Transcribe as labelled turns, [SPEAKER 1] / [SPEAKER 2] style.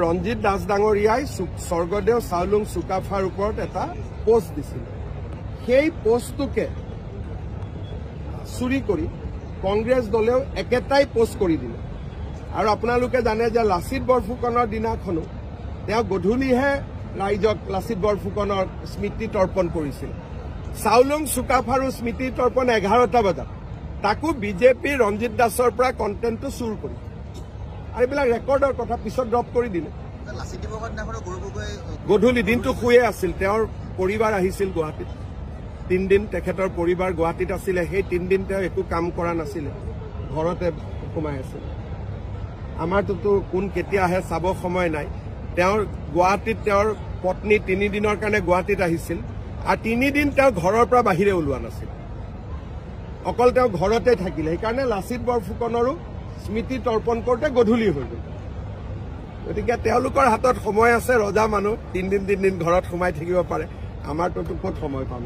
[SPEAKER 1] ৰঞ্জিত দাস ডাঙৰীয়াই স্বৰ্গদেউ চাওলুং চুকাফাৰ ওপৰত এটা পোষ্ট দিছিল। সেই পোষ্টটোকে চুৰি কৰি কংগ্ৰেছ দলেও একেটাই পোষ্ট কৰি দিলে। আৰু আপোনালোকে জানে যে লাচিত বৰফুকনৰ দিনাখনো তেওঁ গধূলিহে ৰাইজক লাচিত বৰফুকনৰ স্মৃতি তৰ্পণ কৰিছিল। চাওলুং চুকাফাৰো স্মৃতি তৰ্পণ 11টা বজাত, তাকো বিজেপিৰ ৰঞ্জিত দাসৰ পৰা কণ্টেণ্টটো চুৰ কৰি। আৰু এইবিলাক ৰেকৰ্ডৰ কথা পিছত ড্ৰপ কৰি দিলে। গধূলি দিনটো শুয়ে আছিল, তেওঁৰ পৰিবাৰ আহিছিল গুৱাহাটীত। 3 দিন তেখেতৰ পৰিবাৰ গুৱাহাটীত আছিলে। সেই 3 দিন তেওঁ একো কাম কৰা নাছিলে, ঘৰতে সোমাই আছিল। আমাৰটোতো কোন কেতিয়া আহে চাব সময় নাই। তেওঁৰ গুৱাহাটীত তেওঁৰ পত্নী 3 দিনৰ কাৰণে গুৱাহাটীত আহিছিল, আৰু 3 দিন তেওঁ ঘৰৰ পৰা বাহিৰে ওলোৱা নাছিল, অকল তেওঁ ঘৰতে থাকিলে। সেইকাৰণে লাচিত বৰফুকনৰো স্মৃতি তৰ্পণ কৰোঁতে গধূলি হৈ গ'ল। গতিকে তেওঁলোকৰ হাতত সময় আছে, ৰজা মানুহ 3 দিন ঘৰত সোমাই থাকিব পাৰে। আমাৰটোতো ক'ত সময় পাম।